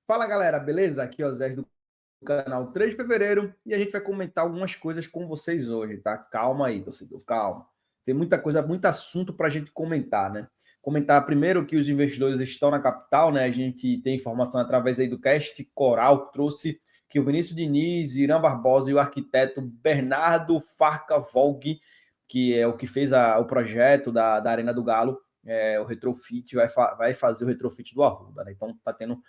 Fala galera, beleza? Aqui é o Zé do canal 3 de Fevereiro e a gente vai comentar algumas coisas com vocês hoje, tá? Calma aí, torcedor, calma. Tem muita coisa, muito assunto para a gente comentar, né? Comentar primeiro que os investidores estão na capital, né? A gente tem informação através aí do Cast Coral, que trouxe que o Vinícius Diniz, Irã Barbosa e o arquiteto Bernardo Farca Volg, que é o que fez o projeto da Arena do Galo, o retrofit, vai fazer o retrofit do Arruda, né? Então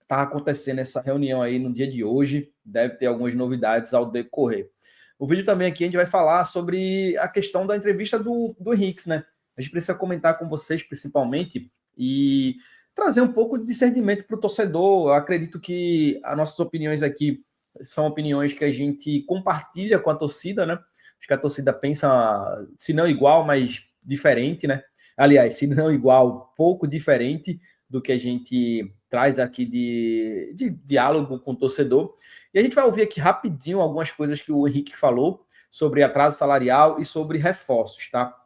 tá acontecendo essa reunião aí no dia de hoje, deve ter algumas novidades ao decorrer. O vídeo também aqui a gente vai falar sobre a questão da entrevista do Henrique, né? A gente precisa comentar com vocês principalmente e trazer um pouco de discernimento para o torcedor. Eu acredito que as nossas opiniões aqui são opiniões que a gente compartilha com a torcida, né? Acho que a torcida pensa, se não igual, mas diferente, né? Aliás, se não igual, pouco diferente do que a gente traz aqui de diálogo com o torcedor. E a gente vai ouvir aqui rapidinho algumas coisas que o Henrique falou sobre atraso salarial e sobre reforços, tá?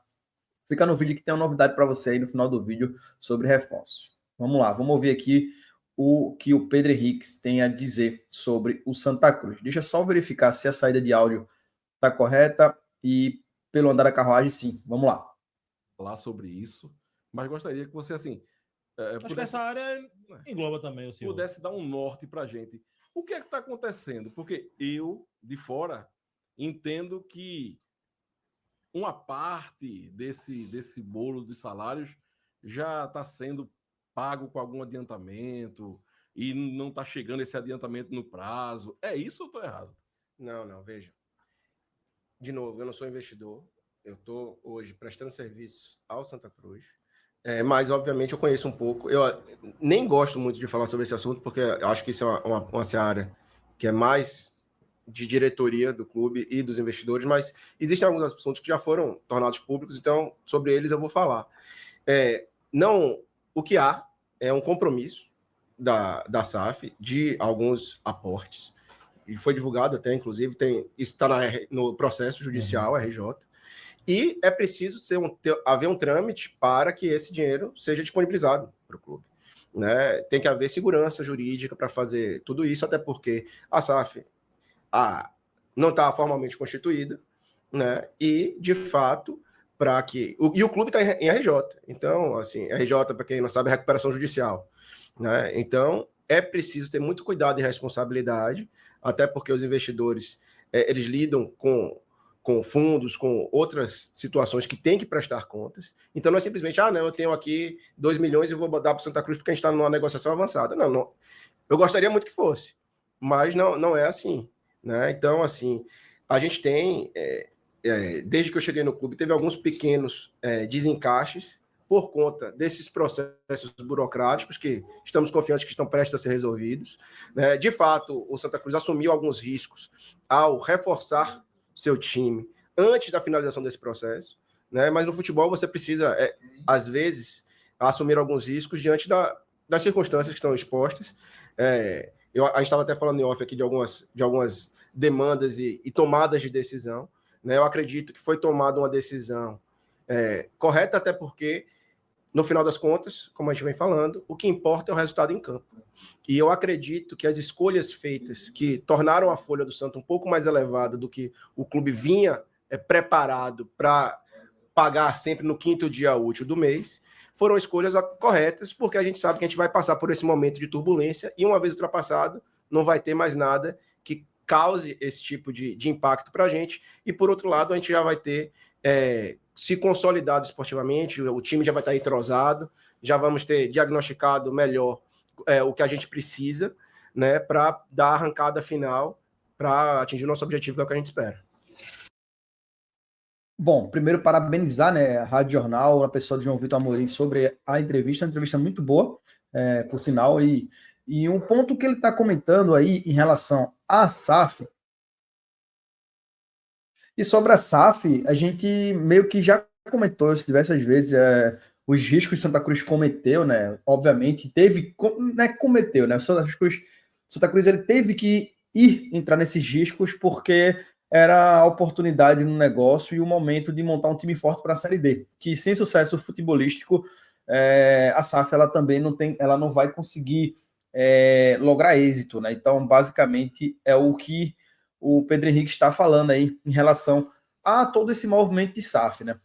Fica no vídeo que tem uma novidade para você aí no final do vídeo sobre reforços. Vamos lá, vamos ouvir aqui o que o Pedro Henrique tem a dizer sobre o Santa Cruz. Deixa eu só verificar se a saída de áudio está correta e pelo andar da carruagem, sim. Vamos lá. Falar sobre isso, mas gostaria que você, assim... Acho que essa área engloba também o senhor. Pudesse dar um norte para a gente. O que é que está acontecendo? Porque eu, de fora, entendo que uma parte desse bolo de salários já está sendo pago com algum adiantamento e não está chegando esse adiantamento no prazo. É isso ou estou errado? Não, veja. De novo, eu não sou investidor. Eu estou hoje prestando serviços ao Santa Cruz. Mas, obviamente, eu conheço um pouco. Eu nem gosto muito de falar sobre esse assunto, porque eu acho que isso é uma seara que é mais de diretoria do clube e dos investidores, mas existem alguns assuntos que já foram tornados públicos, então, sobre eles eu vou falar. O que há é um compromisso da SAF de alguns aportes, e foi divulgado até, inclusive, isso está no processo judicial, RJ, e é preciso haver um trâmite para que esse dinheiro seja disponibilizado para o clube, né? Tem que haver segurança jurídica para fazer tudo isso, até porque a SAF não está formalmente constituída, né? E, de fato, o clube está em RJ. Então, assim, RJ, para quem não sabe, é recuperação judicial, né? Então, é preciso ter muito cuidado e responsabilidade, até porque os investidores eles lidam com fundos, com outras situações que tem que prestar contas. Então, não é simplesmente, eu tenho aqui 2 milhões e vou dar para o Santa Cruz porque a gente está numa negociação avançada. Não. Eu gostaria muito que fosse, mas não é assim, né? Então, assim, a gente tem, desde que eu cheguei no clube, teve alguns pequenos desencaixes por conta desses processos burocráticos que estamos confiantes que estão prestes a ser resolvidos, né? De fato, o Santa Cruz assumiu alguns riscos ao reforçar seu time antes da finalização desse processo, né? Mas no futebol você precisa, às vezes, assumir alguns riscos diante das circunstâncias que estão expostas. A gente estava até falando em off aqui de algumas demandas e tomadas de decisão, né? Eu acredito que foi tomada uma decisão correta, até porque, no final das contas, como a gente vem falando, o que importa é o resultado em campo. E eu acredito que as escolhas feitas que tornaram a folha do Santa um pouco mais elevada do que o clube vinha preparado para pagar sempre no 5º dia útil do mês, foram escolhas corretas, porque a gente sabe que a gente vai passar por esse momento de turbulência e, uma vez ultrapassado, não vai ter mais nada que cause esse tipo de impacto para a gente. E, por outro lado, a gente já vai ter se consolidado esportivamente, o time já vai estar entrosado, já vamos ter diagnosticado melhor o que a gente precisa, né, para dar a arrancada final para atingir o nosso objetivo, que é o que a gente espera. Bom, primeiro parabenizar, né, a Rádio Jornal, a pessoa de João Vitor Amorim sobre a entrevista, uma entrevista muito boa, por sinal, e um ponto que ele está comentando aí em relação à SAF, e sobre a SAF, a gente meio que já comentou isso diversas vezes, os riscos que Santa Cruz cometeu, né? Obviamente, cometeu, né? Santa Cruz ele teve que entrar nesses riscos porque era a oportunidade no negócio e o momento de montar um time forte para a Série D. Que sem sucesso futebolístico, a SAF ela também não vai conseguir lograr êxito, né? Então, basicamente, é o que o Pedro Henrique está falando aí em relação a todo esse movimento de SAF, né?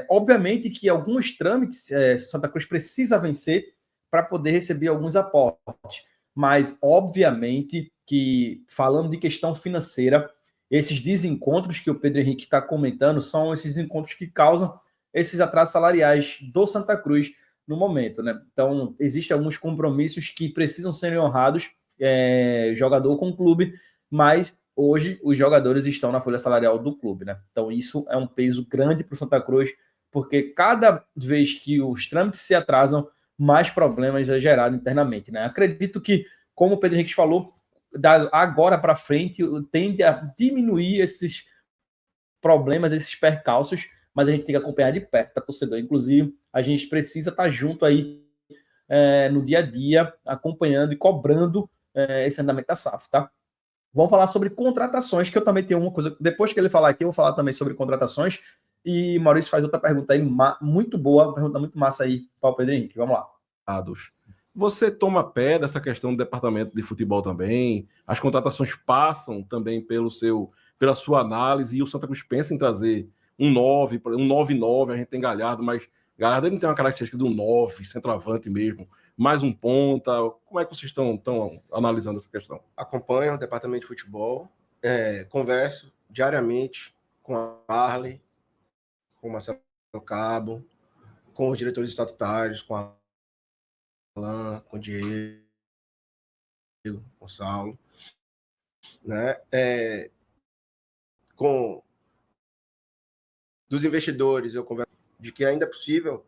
Obviamente que alguns trâmites Santa Cruz precisa vencer para poder receber alguns aportes, mas obviamente que, falando de questão financeira, esses desencontros que o Pedro Henrique está comentando são esses encontros que causam esses atrasos salariais do Santa Cruz no momento, né? Então, existem alguns compromissos que precisam ser honrados, jogador com clube, mas hoje os jogadores estão na folha salarial do clube, né? Então, isso é um peso grande para o Santa Cruz, porque cada vez que os trâmites se atrasam, mais problemas é gerado internamente, né? Acredito que, como o Pedro Henrique falou, agora para frente tende a diminuir esses problemas, esses percalços, mas a gente tem que acompanhar de perto, tá, torcedor? Inclusive, a gente precisa estar junto aí no dia a dia, acompanhando e cobrando esse andamento da SAF, tá? Vamos falar sobre contratações, que eu também tenho uma coisa. Depois que ele falar aqui, eu vou falar também sobre contratações. E Maurício faz outra pergunta aí, muito boa, uma pergunta muito massa aí para o Pedro Henrique. Vamos lá. Você toma pé dessa questão do departamento de futebol também? As contratações passam também pela sua análise, e o Santa Cruz pensa em trazer um 9, um 9-9, a gente tem Galhardo, mas Galhardo ele não tem uma característica do 9, centroavante mesmo, mais um ponta. Como é que vocês estão analisando essa questão? Acompanho o departamento de futebol, converso diariamente com a Arley, com o Marcelo Cabo, com os diretores estatutários, com a Alan, com o Diego, com o Saulo, né? Com dos investidores, eu converso de que ainda é possível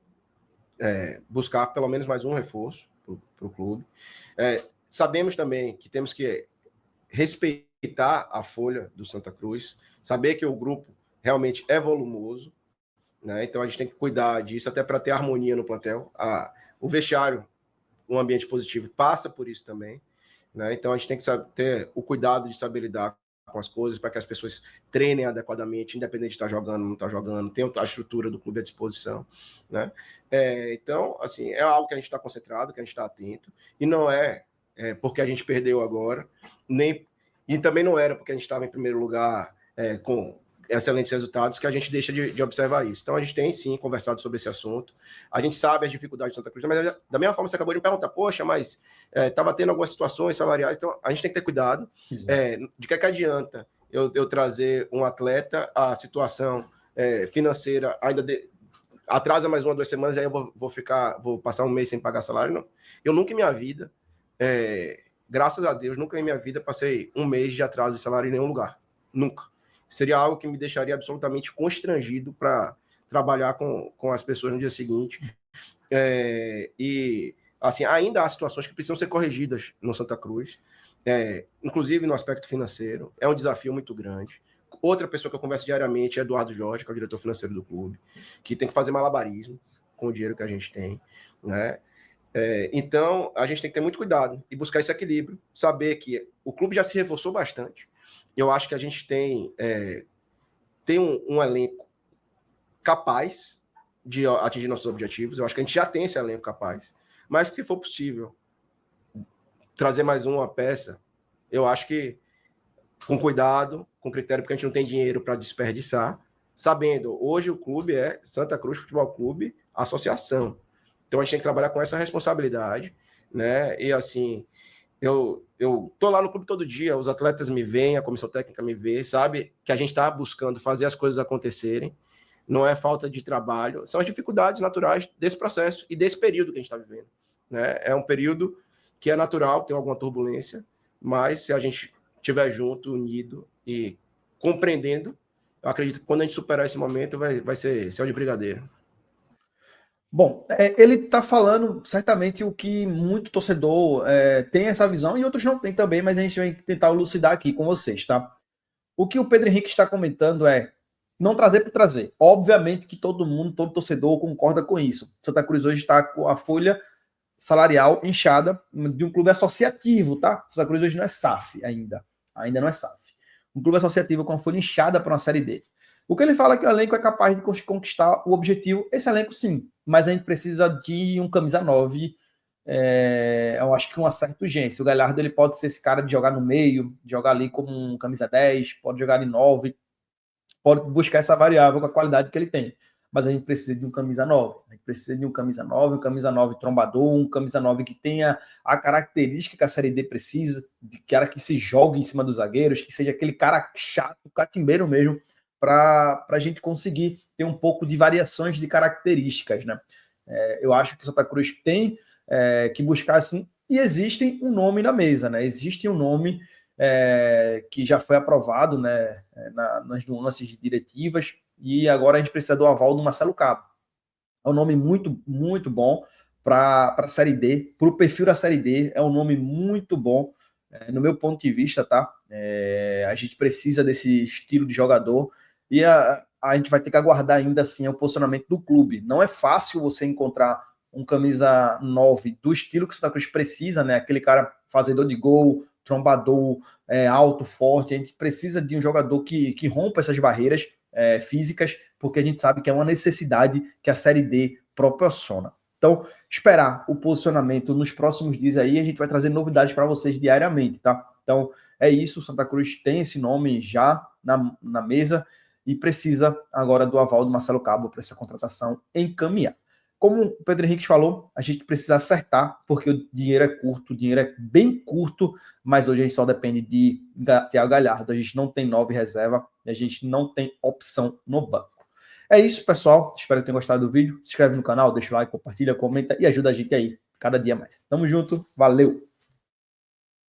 buscar pelo menos mais um reforço para o clube. Sabemos também que temos que respeitar a folha do Santa Cruz, saber que o grupo realmente é volumoso, né? Então a gente tem que cuidar disso até para ter harmonia no plantel. O vestiário, um ambiente positivo, passa por isso também, né? Então a gente tem que ter o cuidado de saber lidar com as coisas para que as pessoas treinem adequadamente, independente de estar jogando ou não estar jogando, tem a estrutura do clube à disposição, né? Então, assim, é algo que a gente está concentrado, que a gente está atento, e não é porque a gente perdeu agora, e também não era porque a gente estava em primeiro lugar com excelentes resultados, que a gente deixa de observar isso. Então, a gente tem, sim, conversado sobre esse assunto. A gente sabe as dificuldades de Santa Cruz, mas da mesma forma você acabou de me perguntar, poxa, mas estava tendo algumas situações salariais, então a gente tem que ter cuidado. De que adianta eu trazer um atleta, a situação financeira ainda atrasa mais 1 ou 2 semanas, aí eu vou passar um mês sem pagar salário? Não. Eu nunca em minha vida, graças a Deus, nunca em minha vida passei um mês de atraso de salário em nenhum lugar. Nunca. Seria algo que me deixaria absolutamente constrangido para trabalhar com as pessoas no dia seguinte. E, assim, ainda há situações que precisam ser corrigidas no Santa Cruz, inclusive no aspecto financeiro. É um desafio muito grande. Outra pessoa que eu converso diariamente é Eduardo Jorge, que é o diretor financeiro do clube, que tem que fazer malabarismo com o dinheiro que a gente tem, né? Então, a gente tem que ter muito cuidado e buscar esse equilíbrio, saber que o clube já se reforçou bastante. Eu acho que a gente tem um elenco capaz de atingir nossos objetivos. Eu acho que a gente já tem esse elenco capaz. Mas que, se for possível trazer mais uma peça, eu acho que com cuidado, com critério, porque a gente não tem dinheiro para desperdiçar, sabendo, hoje o clube é Santa Cruz Futebol Clube Associação. Então a gente tem que trabalhar com essa responsabilidade, né? E assim, eu tô lá no clube todo dia, os atletas me veem, a comissão técnica me vê, sabe que a gente está buscando fazer as coisas acontecerem, não é falta de trabalho, são as dificuldades naturais desse processo e desse período que a gente está vivendo, né? É um período que é natural, tem alguma turbulência, mas se a gente estiver junto, unido e compreendendo, eu acredito que quando a gente superar esse momento vai ser céu de brigadeiro. Bom, ele está falando certamente o que muito torcedor tem essa visão e outros não tem também, mas a gente vai tentar elucidar aqui com vocês, tá? O que o Pedro Henrique está comentando é não trazer por trazer. Obviamente que todo torcedor concorda com isso. Santa Cruz hoje está com a folha salarial inchada de um clube associativo, tá? Santa Cruz hoje não é SAF ainda não é SAF. Um clube associativo com a folha inchada para uma Série D. O que ele fala é que o elenco é capaz de conquistar o objetivo. Esse elenco, sim, mas a gente precisa de um camisa 9 eu acho que uma certa urgência. O Galhardo ele pode ser esse cara de jogar no meio, de jogar ali como um camisa 10, pode jogar em 9, pode buscar essa variável com a qualidade que ele tem. Mas a gente precisa de um camisa 9. A gente precisa de um camisa 9, um camisa 9 trombador, um camisa 9 que tenha a característica que a Série D precisa, de cara que se jogue em cima dos zagueiros, que seja aquele cara chato, catimbeiro mesmo, para a gente conseguir ter um pouco de variações de características, né? Eu acho que o Santa Cruz tem que buscar assim, e existe um nome na mesa, né? Existe um nome que já foi aprovado, né, nas nuances de diretivas, e agora a gente precisa do aval do Marcelo Cabo. É um nome muito, muito bom para a Série D, para o perfil da Série D, é um nome muito bom, no meu ponto de vista, tá? A gente precisa desse estilo de jogador, e a gente vai ter que aguardar ainda assim o posicionamento do clube. Não é fácil você encontrar um camisa 9 do estilo que o Santa Cruz precisa, né? Aquele cara fazedor de gol, trombador, alto, forte. A gente precisa de um jogador que rompa essas barreiras físicas, porque a gente sabe que é uma necessidade que a Série D proporciona. Então, esperar o posicionamento nos próximos dias aí, a gente vai trazer novidades para vocês diariamente, tá? Então, é isso, o Santa Cruz tem esse nome já na mesa e precisa agora do aval do Marcelo Cabo para essa contratação encaminhar. Como o Pedro Henrique falou, a gente precisa acertar, porque o dinheiro é curto, o dinheiro é bem curto, mas hoje a gente só depende de Thiago Galhardo, a gente não tem 9 reserva, a gente não tem opção no banco. É isso, pessoal, espero que tenham gostado do vídeo, se inscreve no canal, deixa o like, compartilha, comenta e ajuda a gente aí, cada dia mais. Tamo junto, valeu!